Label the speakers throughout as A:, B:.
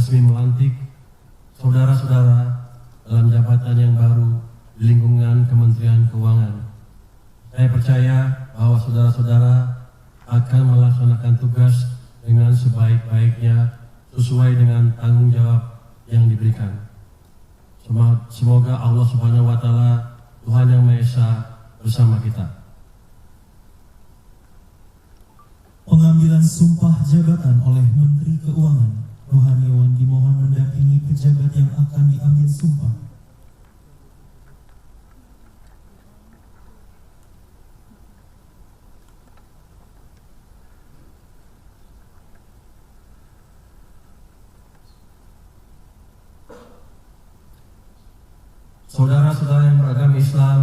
A: resmi melantik saudara-saudara dalam jabatan yang baru di lingkungan Kementerian Keuangan. Saya percaya bahwa saudara-saudara akan melaksanakan tugas dengan sebaik-baiknya sesuai dengan tanggung jawab yang diberikan. Semoga Allah Subhanahu wa Ta'ala, Tuhan Yang Maha Esa, bersama kita.
B: Pengambilan sumpah jabatan oleh Menteri Keuangan. Rohaniawan dimohon mendampingi pejabat yang akan diambil sumpah.
A: Saudara-saudara yang beragama Islam,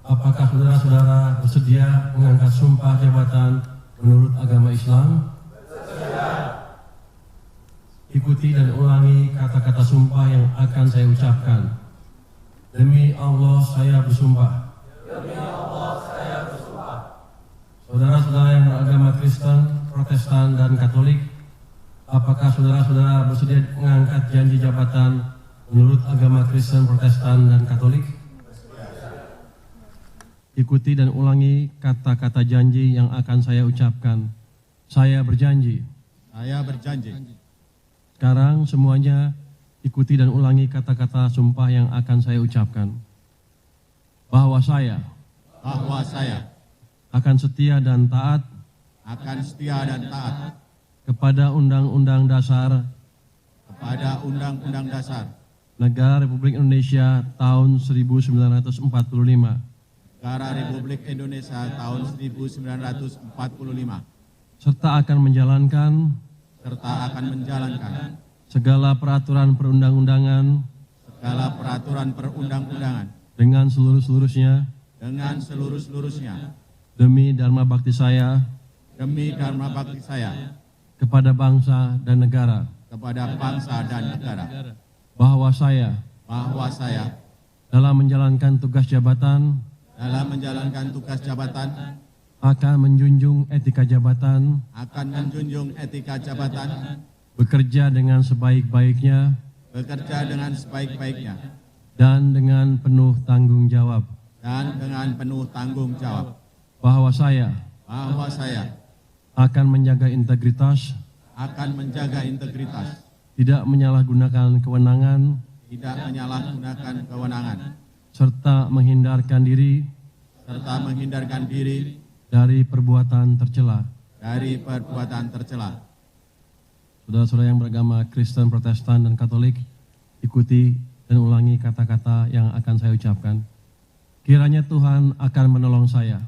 A: apakah saudara-saudara bersedia mengangkat sumpah jabatan menurut agama Islam? Bersedia. Ikuti dan ulangi kata-kata sumpah yang akan saya ucapkan. Demi Allah saya bersumpah. Demi Allah saya bersumpah. Saudara-saudara yang beragama Kristen, Protestan, dan Katolik, apakah saudara-saudara bersedia mengangkat janji jabatan menurut agama Kristen, Protestan, dan Katolik? Ikuti dan ulangi kata-kata janji yang akan saya ucapkan. Saya berjanji.
C: Saya berjanji.
A: Sekarang semuanya ikuti dan ulangi kata-kata sumpah yang akan saya ucapkan. Bahwa saya akan setia dan taat kepada Undang-Undang Dasar Negara Republik Indonesia tahun 1945.
C: Negara Republik Indonesia tahun 1945.
A: Serta akan menjalankan segala peraturan perundang-undangan dengan seluruh-seluruhnya demi dharma bakti saya kepada bangsa dan negara. Bahwa saya dalam menjalankan tugas jabatan akan menjunjung etika jabatan, bekerja dengan sebaik-baiknya, dan dengan penuh tanggung jawab. Bahwa saya akan menjaga integritas, tidak menyalahgunakan kewenangan, serta menghindarkan diri dari perbuatan tercela. Saudara-saudara yang beragama Kristen, Protestan, dan Katolik, ikuti dan ulangi kata-kata yang akan saya ucapkan. Kiranya Tuhan akan menolong saya.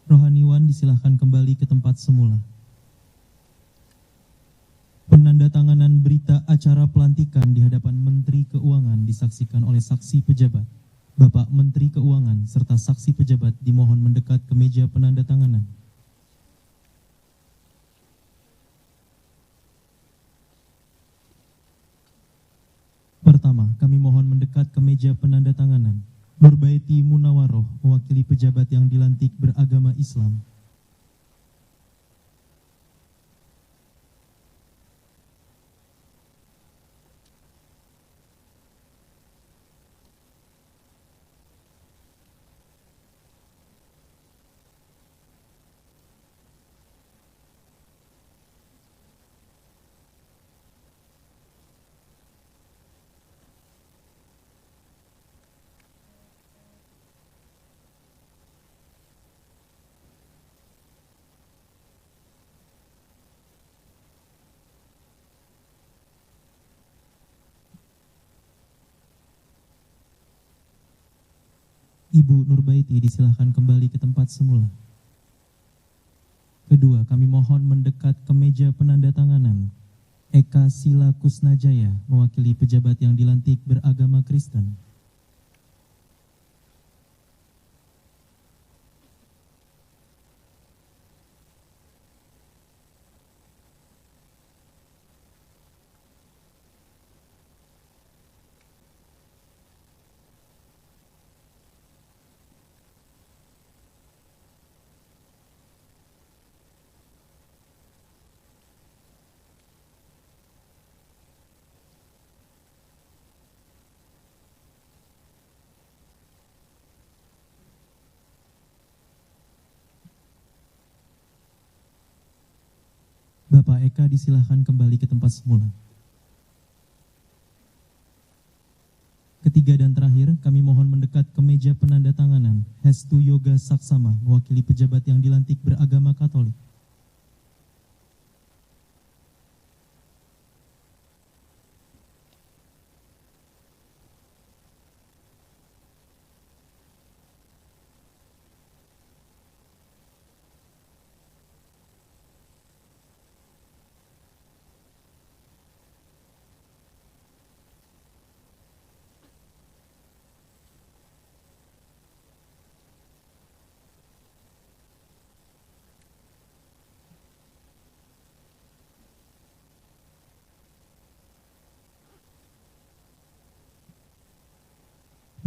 B: Rohaniawan disilahkan kembali ke tempat semula. Penandatanganan berita acara pelantikan di hadapan Menteri Keuangan disaksikan oleh saksi pejabat. Bapak Menteri Keuangan serta saksi pejabat dimohon mendekat ke meja penandatanganan. Pertama, kami mohon mendekat ke meja penandatanganan. Nurbaiti Munawaroh, mewakili pejabat yang dilantik beragama Islam. Ibu Nurbaiti disilahkan kembali ke tempat semula. Kedua, kami mohon mendekat ke meja penandatanganan. Eka Sila Kusnajaya, mewakili pejabat yang dilantik beragama Kristen. Bapak Eka disilahkan kembali ke tempat semula. Ketiga dan terakhir, kami mohon mendekat ke meja penandatanganan Hestu Yoga Saksama mewakili pejabat yang dilantik beragama Katolik.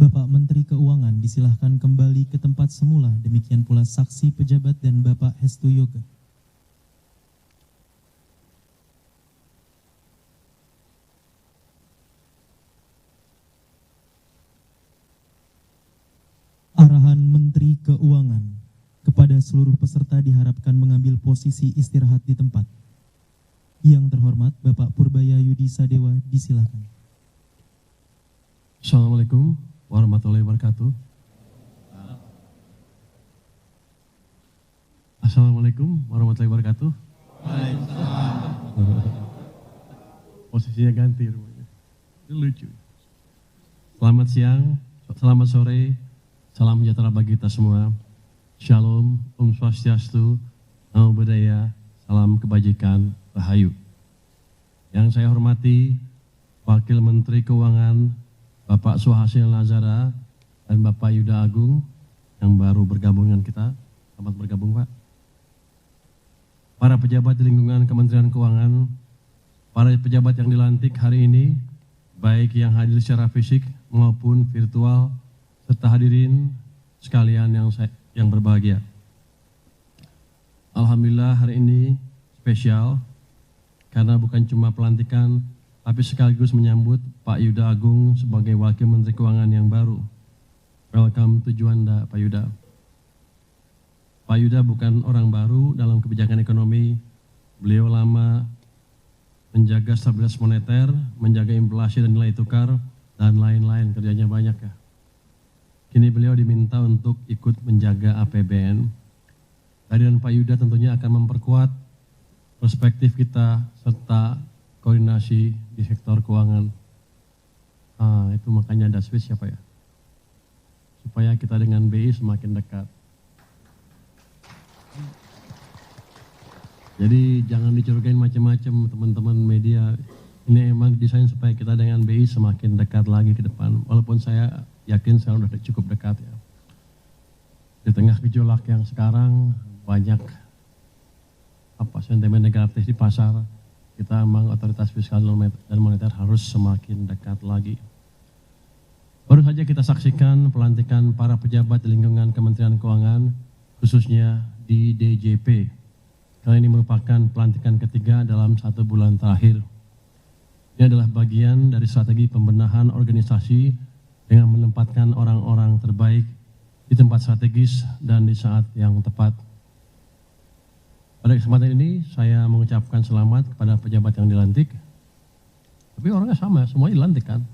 B: Bapak Menteri Keuangan disilahkan kembali ke tempat semula, demikian pula saksi pejabat dan Bapak Hestu Yoga. Arahan Menteri Keuangan kepada seluruh peserta diharapkan mengambil posisi istirahat di tempat. Yang terhormat Bapak Purbaya Yudi Sadewa disilakan.
A: Assalamualaikum warahmatullahi wabarakatuh. Assalamualaikum warahmatullahi wabarakatuh. Posisinya ganti rupanya. Itu lucu. Selamat siang, selamat sore, salam sejahtera bagi kita semua. Shalom, Om Swastiastu, Namo Buddhaya, salam kebajikan, Rahayu. Yang saya hormati Wakil Menteri Keuangan Bapak Suhasil Nazara dan Bapak Yuda Agung yang baru bergabung dengan kita. Selamat bergabung, Pak. Para pejabat di lingkungan Kementerian Keuangan, para pejabat yang dilantik hari ini, baik yang hadir secara fisik maupun virtual, serta hadirin sekalian yang berbahagia. Alhamdulillah hari ini spesial karena bukan cuma pelantikan, tapi sekaligus menyambut Pak Yuda Agung sebagai Wakil Menteri Keuangan yang baru. Welcome to Juanda, Pak Yuda. Pak Yuda bukan orang baru dalam kebijakan ekonomi. Beliau lama menjaga stabilitas moneter, menjaga inflasi dan nilai tukar, dan lain-lain, kerjanya banyak ya. Kini beliau diminta untuk ikut menjaga APBN. Kehadiran Pak Yuda tentunya akan memperkuat perspektif kita serta koordinasi di sektor keuangan. Itu makanya ada switch siapa ya? Supaya kita dengan BI semakin dekat. Jadi jangan dicurigain macam-macam teman-teman media. Ini emang desain supaya kita dengan BI semakin dekat lagi ke depan. Walaupun saya yakin sekarang sudah cukup dekat ya. Di tengah gejolak yang sekarang banyak sentimen negatif di pasar, kita memang otoritas fiskal dan moneter harus semakin dekat lagi. Baru saja kita saksikan pelantikan para pejabat di lingkungan Kementerian Keuangan, khususnya di DJP. Kali ini merupakan pelantikan ketiga dalam 1 bulan terakhir. Ini adalah bagian dari strategi pembenahan organisasi dengan menempatkan orang-orang terbaik di tempat strategis dan di saat yang tepat. Pada kesempatan ini saya mengucapkan selamat kepada pejabat yang dilantik. Tapi orangnya sama, semuanya dilantik kan.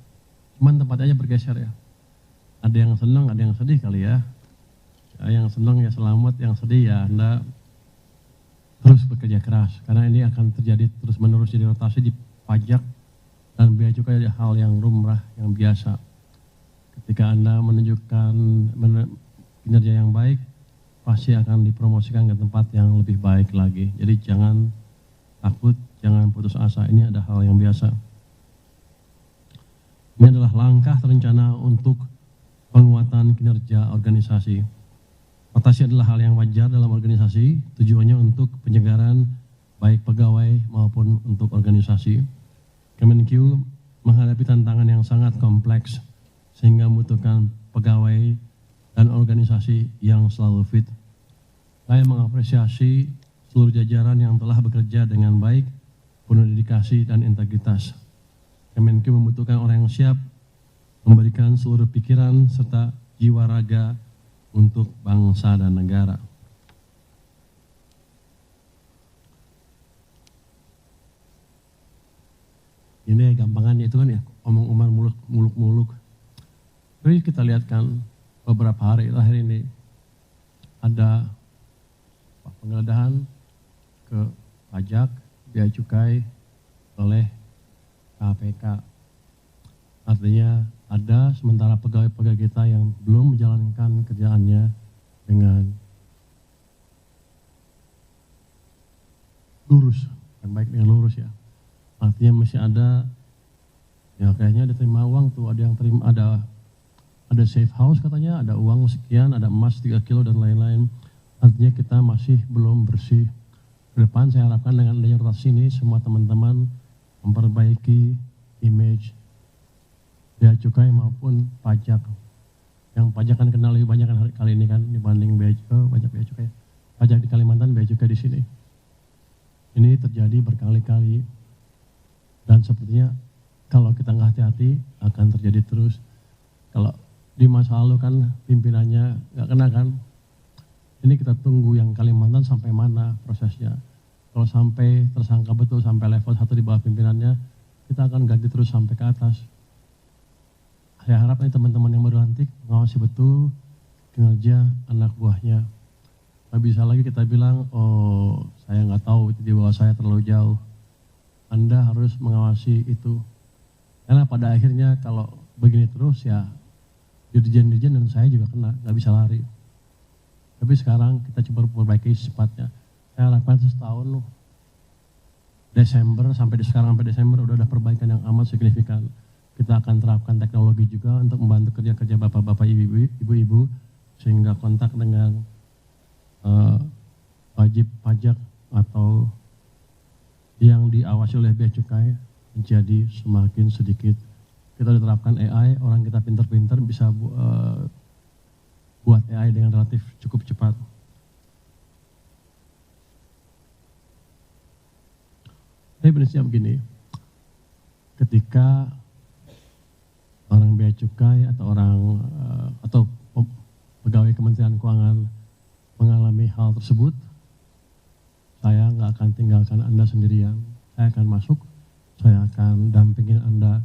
A: Cuman tempatnya aja bergeser ya. Ada yang senang, ada yang sedih kali ya. Yang senang ya selamat, yang sedih ya Anda terus bekerja keras. Karena ini akan terjadi terus menerus, jadi rotasi di pajak dan bea cukai hal yang lumrah, yang biasa. Ketika Anda menunjukkan kinerja yang baik, pasti akan dipromosikan ke tempat yang lebih baik lagi. Jadi jangan takut, jangan putus asa. Ini ada hal yang biasa. Ini adalah langkah terencana untuk penguatan kinerja organisasi. Rotasi adalah hal yang wajar dalam organisasi, tujuannya untuk penyegaran baik pegawai maupun untuk organisasi. Kemenq menghadapi tantangan yang sangat kompleks sehingga membutuhkan pegawai dan organisasi yang selalu fit. Saya mengapresiasi seluruh jajaran yang telah bekerja dengan baik, penuh dedikasi dan integritas. Kemenq membutuhkan orang yang siap memberikan seluruh pikiran serta jiwa raga untuk bangsa dan negara. Ini gampangannya itu kan ya, omong-omong muluk-muluk. Tapi kita lihat kan beberapa hari terakhir ini ada penggeledahan ke pajak, bea cukai oleh KPK. Artinya ada sementara pegawai-pegawai kita yang belum menjalankan kerjaannya dengan lurus, yang baik dengan lurus ya. Artinya masih ada, ya kayaknya ada terima uang tuh, ada yang terima, ada safe house katanya, ada uang sekian, ada emas 3 kilo dan lain-lain. Artinya kita masih belum bersih. Ke depan saya harapkan dengan adanya rotasi ini semua teman-teman memperbaiki image bea cukai maupun pajak. Yang pajak kan kenal lebih banyak kan kali ini kan dibanding pajak bea cukai. Pajak di Kalimantan, bea cukai di sini. Ini terjadi berkali-kali dan sepertinya kalau kita nggak hati-hati akan terjadi terus. Kalau di masa lalu kan pimpinannya nggak kena kan. Ini kita tunggu yang Kalimantan sampai mana prosesnya. Kalau sampai tersangka betul sampai level 1 di bawah pimpinannya, kita akan ganti terus sampai ke atas. Saya harap nih teman-teman yang baru lantik mengawasi betul kinerja anak buahnya. Nggak bisa lagi kita bilang, oh saya nggak tahu itu di bawah saya terlalu jauh. Anda harus mengawasi itu. Karena pada akhirnya kalau begini terus ya dirjen-dirjen dan saya juga kena, nggak bisa lari. Tapi sekarang kita coba perbaiki secepatnya. Saya harapkan setahun Desember sampai Desember udah ada perbaikan yang amat signifikan. Kita akan terapkan teknologi juga untuk membantu kerja-kerja bapak-bapak, ibu-ibu sehingga kontak dengan wajib pajak atau yang diawasi oleh bea cukai menjadi semakin sedikit. Kita diterapkan AI, orang kita pintar-pintar bisa buat AI dengan relatif cukup cepat. Tapi prinsipnya begini, ketika orang bea cukai atau atau pegawai Kementerian Keuangan mengalami hal tersebut, saya nggak akan tinggalkan Anda sendirian. Saya akan masuk, saya akan dampingin Anda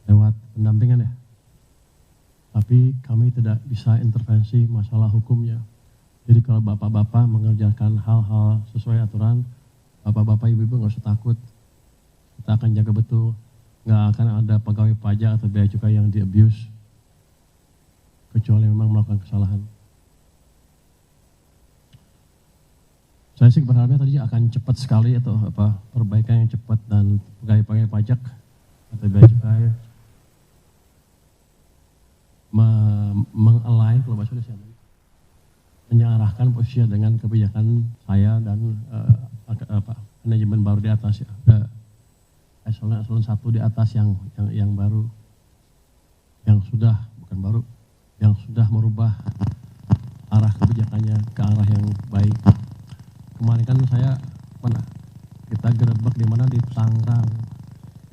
A: lewat pendampingan ya. Tapi kami tidak bisa intervensi masalah hukumnya. Jadi kalau bapak-bapak mengerjakan hal-hal sesuai aturan, bapak-bapak ibu-ibu nggak usah takut. Kita akan jaga betul. Nggak akan ada pegawai pajak atau bea cukai yang di-abuse. Kecuali memang melakukan kesalahan. Saya sih berharapnya tadi akan cepat sekali atau perbaikan yang cepat dan pegawai pajak atau bea cukai meng-align kalau bahasa Indonesia menyelaraskan posisinya dengan kebijakan saya dan manajemen baru di atas ya. Eselon 1 di atas yang baru, yang sudah bukan baru, yang sudah merubah arah kebijakannya ke arah yang baik. Kemarin kan saya kita gerebek di mana di Tangerang,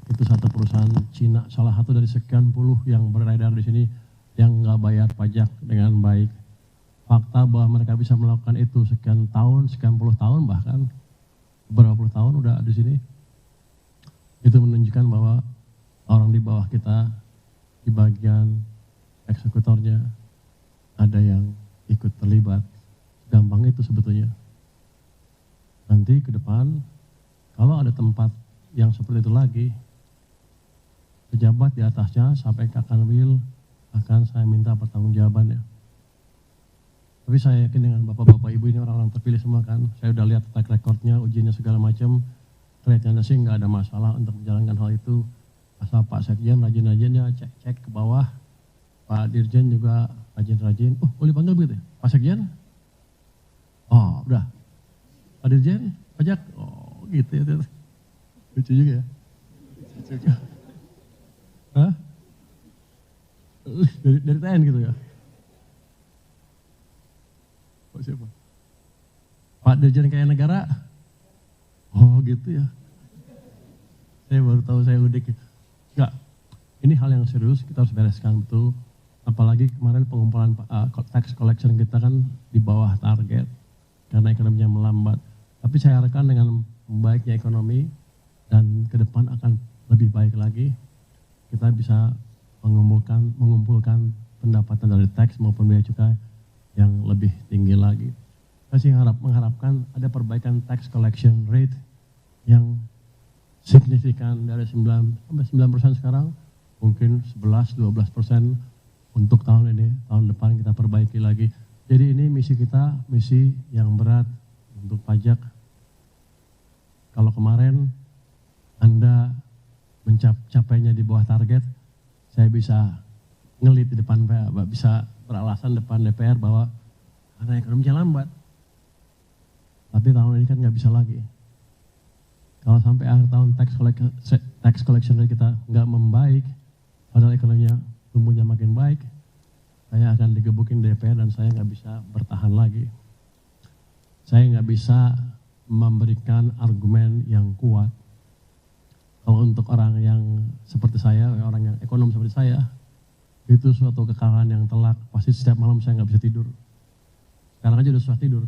A: itu satu perusahaan Cina, salah satu dari sekian puluh yang beredar di sini yang nggak bayar pajak dengan baik. Fakta bahwa mereka bisa melakukan itu sekian tahun, sekian puluh tahun bahkan beberapa puluh tahun udah di sini. Itu menunjukkan bahwa orang di bawah kita di bagian eksekutornya ada yang ikut terlibat. Gampang itu sebetulnya. Nanti ke depan kalau ada tempat yang seperti itu lagi, pejabat di atasnya sampai ke Kanwil akan saya minta pertanggungjawabannya. Tapi saya yakin dengan bapak-bapak ibu ini orang-orang terpilih semua kan. Saya udah lihat track recordnya, ujiannya segala macam. Kelihatannya sih nggak ada masalah untuk menjalankan hal itu. Asal Pak Sekjen rajin-rajinnya cek ke bawah. Pak Dirjen juga rajin-rajin. Oh boleh panggil begitu ya? Pak Sekjen? Oh udah. Pak Dirjen? Pajak? Oh gitu ya. Lucu juga ya. Lucu juga. Hah? Dari TN gitu ya? Pak siapa? Pak Dirjen Kaya Negara? Oh gitu ya. Saya baru tahu, saya udik. Enggak, ini hal yang serius, kita harus bereskan betul. Apalagi kemarin pengumpulan tax collection kita kan di bawah target. Karena ekonominya melambat. Tapi saya harapkan dengan membaiknya ekonomi dan ke depan akan lebih baik lagi, kita bisa mengumpulkan pendapatan dari tax maupun biaya cukai yang lebih tinggi lagi. Saya sih mengharapkan ada perbaikan tax collection rate yang signifikan dari 9% sekarang, mungkin 11-12% untuk tahun ini, tahun depan kita perbaiki lagi. Jadi ini misi kita, misi yang berat untuk pajak. Kalau kemarin Anda mencapainya di bawah target, saya bisa ngelit di depan, bisa beralasan depan DPR bahwa karena ekonominya lambat. Tapi tahun ini kan nggak bisa lagi. Kalau sampai akhir tahun tax collection rate kita nggak membaik, padahal ekonominya tumbuhnya makin baik, saya akan digebukin DPR dan saya nggak bisa bertahan lagi. Saya nggak bisa memberikan argumen yang kuat. Kalau untuk orang yang seperti saya, orang yang ekonom seperti saya, itu suatu kekalahan yang telak. Pasti setiap malam saya nggak bisa tidur. Sekarang aja udah susah tidur.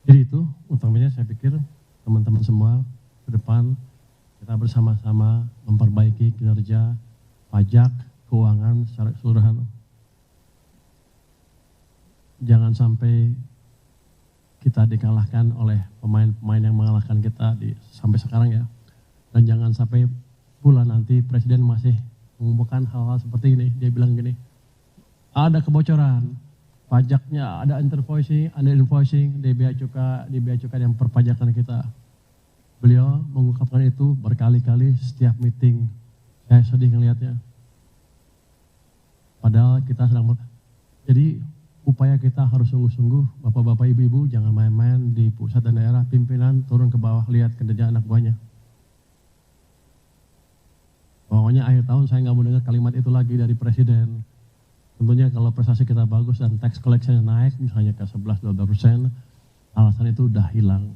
A: Jadi itu utamanya saya pikir teman-teman semua ke depan kita bersama-sama memperbaiki kinerja pajak, keuangan secara keseluruhan. Jangan sampai kita dikalahkan oleh pemain-pemain yang mengalahkan kita sampai sekarang ya. Dan jangan sampai pula nanti Presiden masih mengumumkan hal-hal seperti ini. Dia bilang gini, ada kebocoran, pajaknya ada invoicing di bea cukai yang perpajakan kita. Beliau mengungkapkan itu berkali-kali setiap meeting. Saya sedih ngelihatnya. Padahal kita sedang jadi upaya kita harus sungguh-sungguh, bapak-bapak, ibu-ibu, jangan main-main di pusat dan daerah, pimpinan turun ke bawah, lihat kinerja anak buahnya. Pokoknya akhir tahun saya nggak mau dengar kalimat itu lagi dari Presiden. Tentunya kalau prestasi kita bagus dan tax collection naik, misalnya ke 11-12%, alasan itu udah hilang.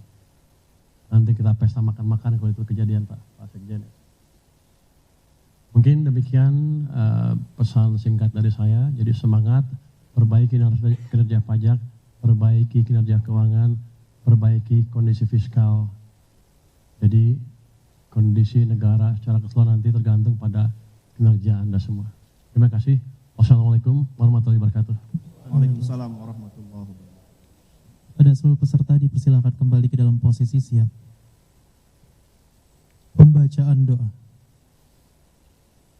A: Nanti kita pesta makan-makan kalau itu kejadian Pak Sekjen. Mungkin demikian pesan singkat dari saya, jadi semangat, perbaiki kinerja pajak, perbaiki kinerja keuangan, perbaiki kondisi fiskal. Jadi kondisi negara secara keseluruhan nanti tergantung pada kinerja Anda semua. Terima kasih. Wassalamualaikum warahmatullahi wabarakatuh.
C: Waalaikumsalam warahmatullahi wabarakatuh.
B: Pada seluruh peserta dipersilakan kembali ke dalam posisi siap. Pembacaan doa.